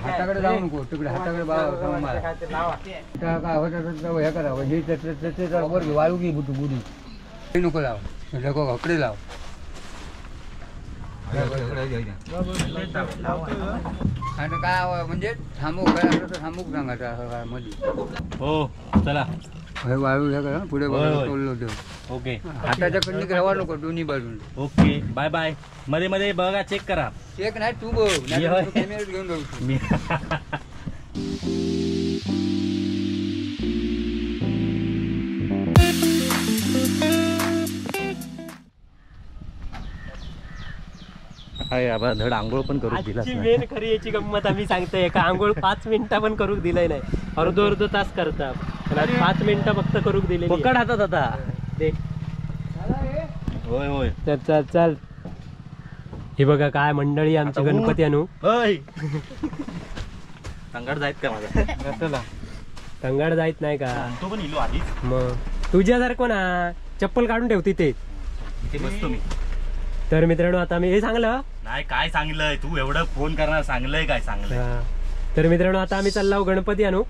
हाताकडे जाऊ नको तिकडे हाताकडे काय होतं हे करावं हे वर वाळू घे बुटू बुडी नको लाव हकडे लाव आणि काय म्हणजे थांबू काय असं तर थांबूक सांगायचं मध्ये हो चला हे वाळू हे करा पुढे तोडलं होतं ओके हाताच्या कडनी रवा नको दोन्ही बाजून ओके बाय बाय मध्ये मध्ये बघा चेक करा चेक नाही तू बघ कॅमेरा घेऊन जाऊ मी आबा धड आंघोळ पण करू दिलास नाही. मेन खरी याची गंमत आम्ही सांगतोय का आंघोळ 5 मिनिटं पण करूक दिलंय नाही अर्धो तास करता 5 मिनिटं फक्त करूक दिले पकड हातात आता होय होय चल चल चल हे बघा काय मंडळी आमची गणपती आणू तंगाड जायत का माझा तंगाड जायत नाही का तो पण इलो आधीच मग तुझ्यासारखं ना चप्पल काढून ठेवती ते बसतो मी तर मित्रांनो आता मी हे सांगलं नाही काय सांगलंय तू एवढं फोन करणार सांगलंय काय सांगलंय तर मित्रांनो आता आम्ही चाललो गणपती आणू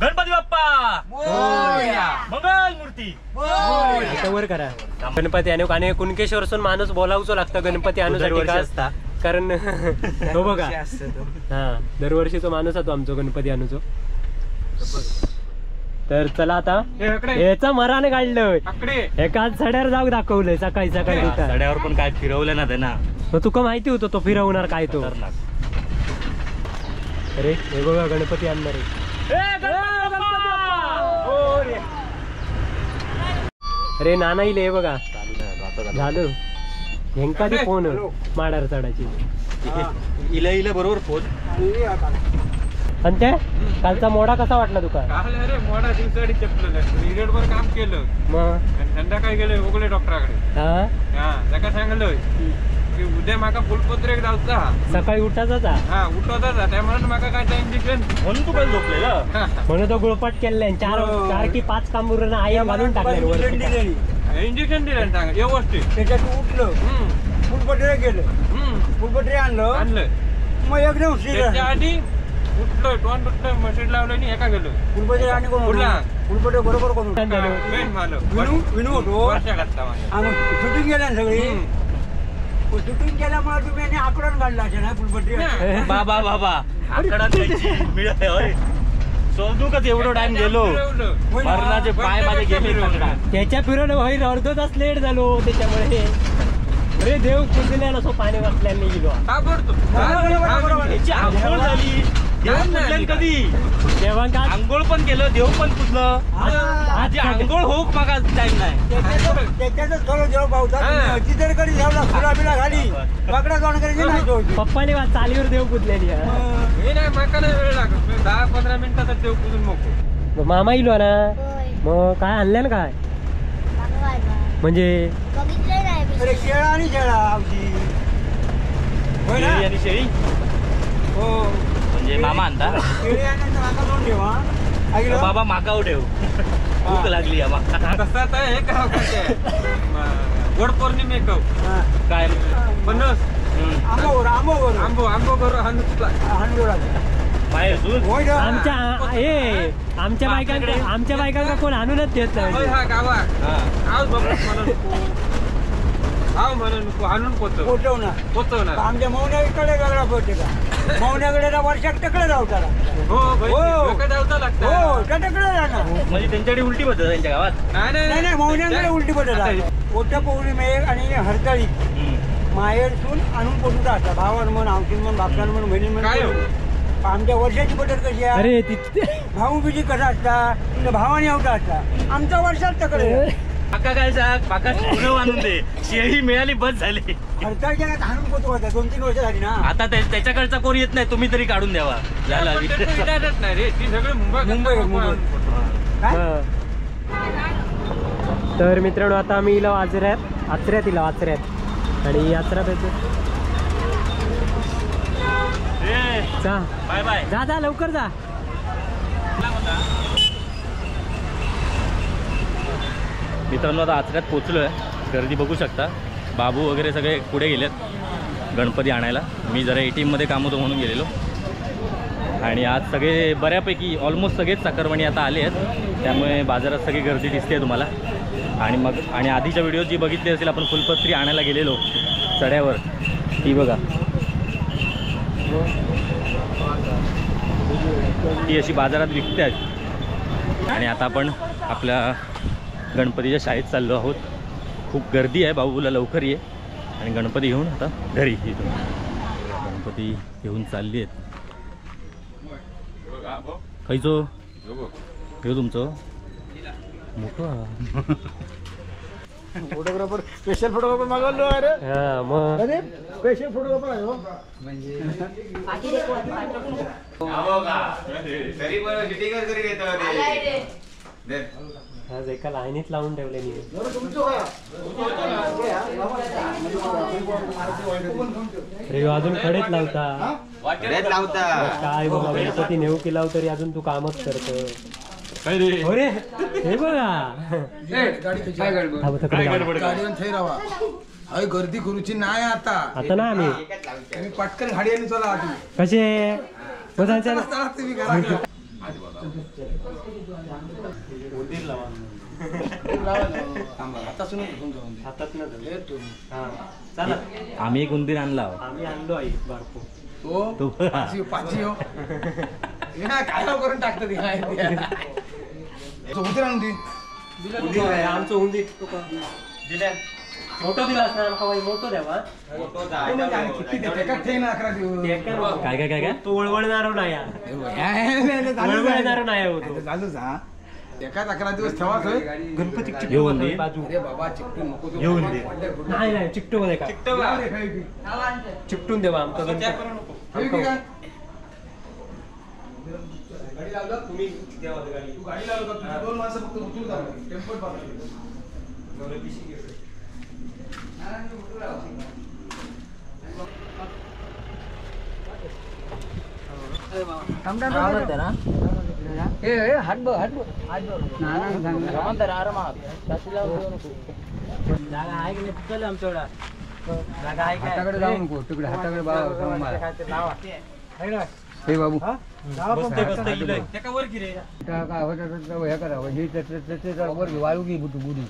गणपती बाप्पा मंगल मूर्ती आता वर करा गणपती आणू आणि कुणकेश्वरसून माणूस बोलावचो लागतं गणपती आणूसाठी का असता कारण हो बघा हा दरवर्षी तो माणूस होतो आमचो गणपती आणूचो तर चला आता याचा मराने काढलं एकाच सड्यावर जाऊ दाखवलंय सकाळी सकाळी सड्यावर पण काय फिरवलं ना त्यांना मग तुका माहिती होतं तो फिरवणार काय तो अरे हे बघा गणपती आणणार अरे नाना इले हे बघा झालं हेंका ती फोन माडार चढायची इला इला बरोबर फोन आणि ते कालचा मोडा कसा वाटला तुका अरे मोडा दिवसाडी चपलं काम केलं मग संध्याकाळी गेले उगले डॉक्टराकडे त्याका सांगलं की उद्या माका फुलपत्रेक जाऊचा सकाळी उठायचा हा उठवता त्या म्हणून माका काय इंजेक्शन म्हणून तू काय झोपलेलं म्हणून तो गुळपाट केले 4 की 5 कांबूर आई घालून टाकले इंजेक्शन दिलं सांग व्यवस्थित त्याच्यात उठलं फुलपत्रे गेलं फुलपत्रे आणलं मग एकदम त्याच्या आधी उठलोय तोंड उठलं मशीन लावलं आणि एका गेलो फुलपत्रे आणि फुलपत्रे बरोबर करून विनू होतो वर्षा घातला शूटिंग केल्या सगळी शूटिंग केल्यामुळे तुम्ही आकडून काढला असेल ना फुलपत्रे बाबा बाबा आकडात मिळत शोधूकच एवढं टाइम गेलो मरणाचे पाय माझे गेले त्याच्या फिरवलं होईल अर्धा तास लेट झालो त्याच्यामुळे अरे देव पुजल्या नसो पाणी वाचल्याने गेलो याची आंघोळ झाली देव पुजल्यान कधी तेव्हा का आंघोळ पण केलं देव पण पुजलं आधी आंघोळ होऊक मागा टाइम नाही त्याच्यातच खरं देव पावतात तिथे कधी ठेवला फुला बिला घाली पकडा जाऊन करायची नाही पप्पाने चालीवर देव पुजलेली हे नाही माका नाही वेळ लागत 10-15 मिनिटात देव पुजून मोकळो मामा इलो ना मग काय आणलं ना काय म्हणजे अरे शेळा आणि शेळा आवशी शेळी आणि शेळी हो म्हणजे मामा आणता शेळी आणि माका दोन ठेवा बाबा माकाव ठेव भूक लागली तसा तर हे का गोड पौर्णिमेक काय फणस आंबो करू आमच्या बायकांना कोण आणूनच देत नाही हा गावात म्हणून आणून पोचवणार आमच्या मौन्याकडे वेगळा पोहोचे का मौन्याकडे वर्षात टकडे राहताला जाऊचा लागतं हो त्या टकडे राहणार म्हणजे त्यांच्याकडे उलटी पद्धत त्यांच्या गावात नाही मौन्याकडे उलटी पद्धत ओट्या पौर्णिमे आणि हरताळी माहेरसून आणून पोचून असतात भावान म्हण आवशीन म्हण बापसान म्हण बहिणी म्हण आमच्या वर्षाची पद्धत कशी आहे अरे भाऊ बिजी कसा असता भावाने आवटा असता आमच्या वर्षात तकडे काका काय सांग काका आणून दे शेळी मिळाली बस झाली हरताळच्या आणून पोचू होता 2-3 वर्ष झाली ना आता त्याच्याकडचा कोण येत नाही तुम्ही तरी काढून द्यावा नाही रे ती सगळी मुंबई तर मित्रांनो आता आम्ही इला आचऱ्यात इला आचऱ्यात आणि आचरा बाय बाय जा लवकर जा मित्रांनो आता आचऱ्यात पोचलो आहे. गर्दी बघू शकता. बाबू वगैरे सगळे पुढे गेलेत गणपती आणायला. मी जरा ATM मध्ये काम होतं म्हणून गेलेलो. आणि आज सगळे बऱ्यापैकी ऑलमोस्ट सगळेच चाकरमानी आता आले आहेत. त्यामुळे बाजारात सगळी गर्दी दिसते तुम्हाला. आणि आधीच्या व्हिडिओ जी बघितली असेल आपण फुलपत्री आणायला गेलेलो चढ्यावर, ती बघा. ती अशी बाजारात विकते आहेत. आणि आता आपण आपल्या गणपतीच्या शाळेत चाललो आहोत. खूप गर्दी आहे. बाबूला लवकर ये आणि गणपती घेऊन आता घरी. गणपती घेऊन चालली आहेत. खायचो घेऊ तुमचं मोठं फोटोग्राफर स्पेशल फोटोग्राफर मागवलो. अरे हा मग अरे स्पेशल फोटोग्राफर आहे हो. म्हणजे आज एका लाईनीत लावून ठेवले मी. अरे अजून खडेच लावता काय बाबा. गणपती नेऊ की लाव तरी अजून तू कामच करतो. अरे हे बघा गर्दी करूची नाही आता. आता ना आम्ही पटकन गाडी आणि चला कसे बसायचं तुम्ही करा. आम्ही एक उंदीर आणला. आम्ही आणलो आई बारको. तो पाची हो काय करून टाकतो आमचं उंदीर मोठं दिलास ना आमका मोठं द्यावा. काय काय काय काय तो वळवळणार नाही. वळवळणार नाही होतो. एकाच 11 दिवस ठेवाच गणपती बाजू. अरे बाबा चिकटून नको नाही नाही चिकटू मध्ये का चिकटून देवा आमचं गणपती. तुम्ही गाडी लावला 2 माणसं फक्त उचलून जा. टेम्पो हाताकडे जाऊ नको. तिकडे हाताकडे हे बाबू हे करावं वर वाळू घे बुटू बुडी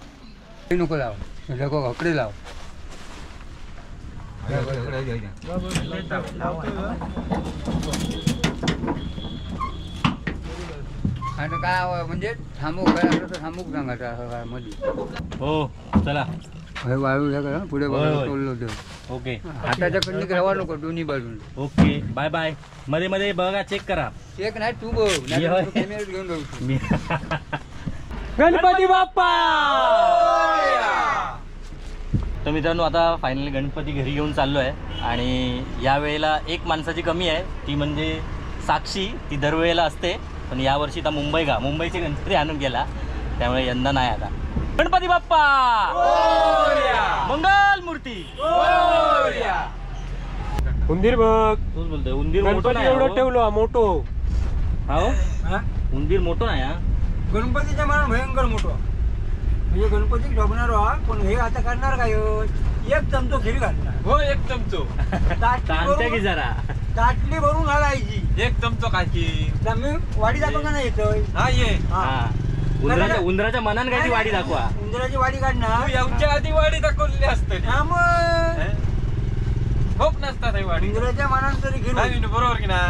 नको लाव. हकडे लाव. आणि काय म्हणजे थांबू काय तर थांबूक सांगायचं मध्ये. हो चला वाळू हे करा पुढे होतं. ओके. हाताच्या कडनी रवा नको दोन्ही बाजून. Okay bye bye. मध्ये मध्ये बघा चेक करा. एक नाही तू बघ कॅमेरा घेऊन जाऊ. मी गणपती बाप्पा. तर मित्रांनो आता फायनली गणपती घरी घेऊन चाललो आहे. आणि या वेळेला एक माणसाची कमी आहे. ती म्हणजे साक्षी. ती दरवेळेला असते पण यावर्षी आता मुंबईचे गणपती आणून गेला. त्यामुळे यंदा नाही. आता गणपती बाप्पा मंगल मूर्ती. उंदीर बघ. तूच बोलतोय उंदीर मोठं गणपती नाही. एवढं ठेवलो मोठो. हो उंदीर मोठं नाही. गणपतीच्या मनात भयंकर मोठं म्हणजे गणपती ढोबणार पण हे आता करणार काय. एक चमचो खिरी घालणार. हो एक चमचो सांगते की जरा ताटली भरून घालायची. एक चमचो खायची. मी वाडी दाखवता नाही येतोय. हा ये उंदराच्या मनान काय ती वाडी दाखवा. उंदराची वाडी काढणार. याच्या आधी वाडी दाखवलेली असते. हा मग खूप नसतात ही वाडी. उंदराच्या मनात तरी घेऊन नाही बरोबर की ना.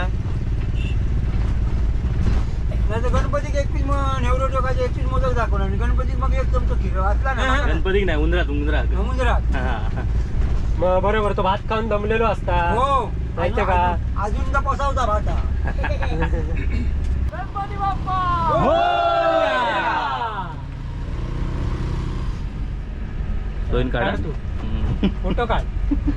नाही तर गणपतीक 21 नेवरो टोकाचे 21 मोदक दाखवणार आणि गणपतीत मग एक चमचो खीर असला ना. गणपती नाही उंदरात समुद्रात मग बरोबर तो भात खाऊन दमलेलो असता. हो माहितीये का. अजून तर पसावता भाता. गणपती बाप्पा. फोटो काढ.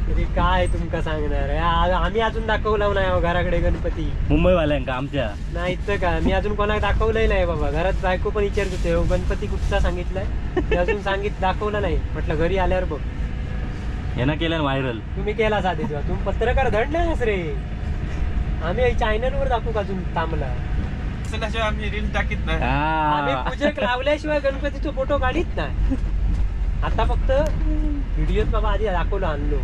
तरी काय तुमका सांगणार. आम्ही अजून दाखवला नाही घराकडे गणपती. मुंबईवाल्यांका आमच्या नाही तर का मी अजून कोणाला दाखवलंय नाही बाबा. घरात बायको पण विचारत होते गणपती कुठचा सांगितलाय. मी अजून दाखवलं नाही. म्हटलं घरी आल्यावर बघ. यांना केलं व्हायरल. तुम्ही केला साधे तुम्ही पत्रकार धड नाही रे. आम्ही चॅनलवर दाखवू अजून थांबला. आम्ही रील टाकीत नाही. आम्ही पूजेक लावल्याशिवाय गणपतीचा फोटो काढीत नाही. आता फक्त व्हिडिओत बाबा आधी दाखवलं आणलो.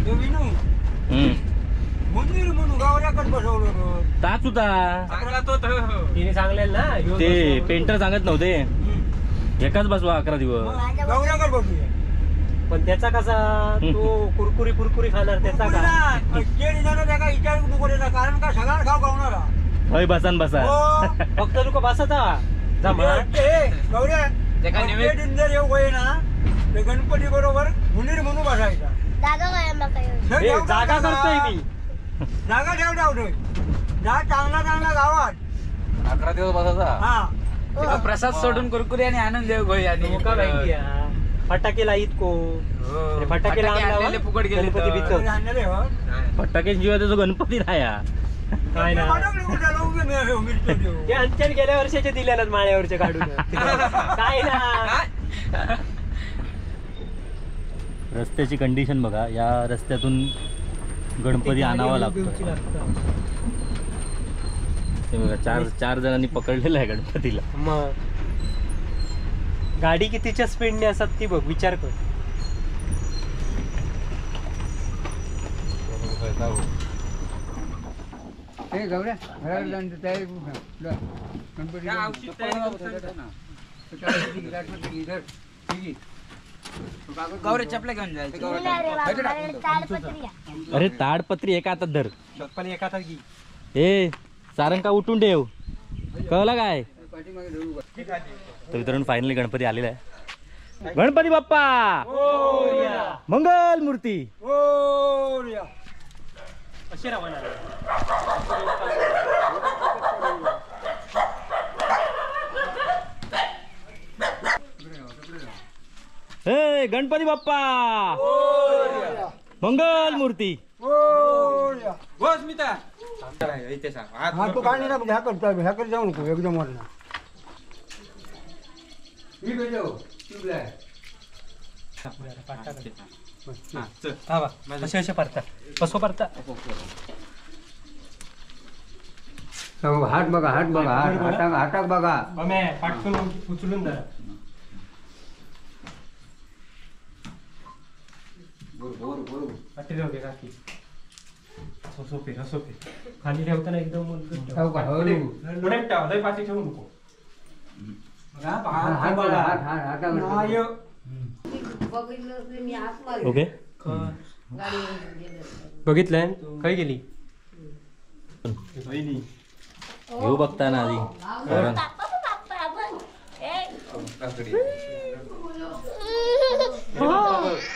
तो विनू मंदिर म्हणून गावऱ्याकडे बसवलं ताच होता चांगला तो तिने सांगलेलं ना ह्यो ते बसवलं. पेंटर सांगत नव्हते एकाच बसवा 11 दिवस. गावऱ्याकडे बसूया पण त्याचा कसा तो कुरकुरी खाणार त्याचा का त्याचा विचार नको त्याचा कारण का सगळा खाऊ गावणारा होय बसान बसा हो. फक्त तुका बसता जमा गौऱ्या डिंजर येऊ होय ना ते गणपती बरोबर मुनीर म्हणून बसायचा हे जागा करतोय मी जागा ठेवतोय जा चांगला गावात 11 दिवस बसायचा. हा प्रसाद सोडून कुरकुरी आणि आनंद देव गोई आणि मोका माहिती फटाके लाईत को हो. फटाके आणलेले फुकट गेले गणपती तर. बिचत आणले हो फटाके शिवाय त्याचा गणपती राया काय ना मिरची ते अंचन गेल्या वर्षाचे दिले ना माळ्यावरचे काढून काय ना रस्त्याची कंडिशन बघा. या रस्त्यातून गणपती आणावा लागतो. ते बघा चार जणांनी पकडलेलं आहे गणपतीला. मग गाडी कितीच्या स्पीडने असतात ती बघ विचार कर. गौऱ्या गौरे चपले घेऊन जायचे. अरे ताडपत्री एका हातात धर. चप्पल एका हातात घे. ए सारंग का उठून ठेव कळलं काय. तर मित्रांनो फायनली गणपती आलेला आहे. गणपती बाप्पा मंगल मूर्ती. अशी रवाना हे गणपती बाप्पा मंगल मूर्ती. हो स्मिता इथे सांग हा तू काय नाही ह्या करतो ह्या कर जाऊ नको एकदम वरना असे परता कसं परता हात बघा हाताक बघा पाटकन उचलून जरा सोपे खाली ठेवताना एकदम पाठी ठेवू नको. ओके बघितलंय काय गेली घेऊ बघता ना आधी. कारण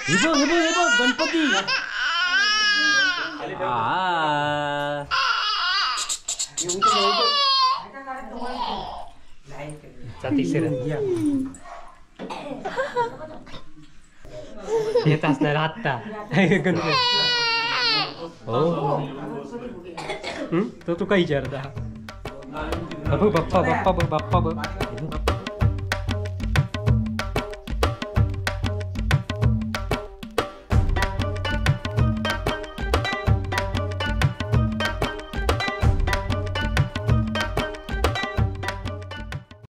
हे बघ गणपती. येत असणार आत्ता गणपती. हो तो तू काय विचारता बाप्पा बघ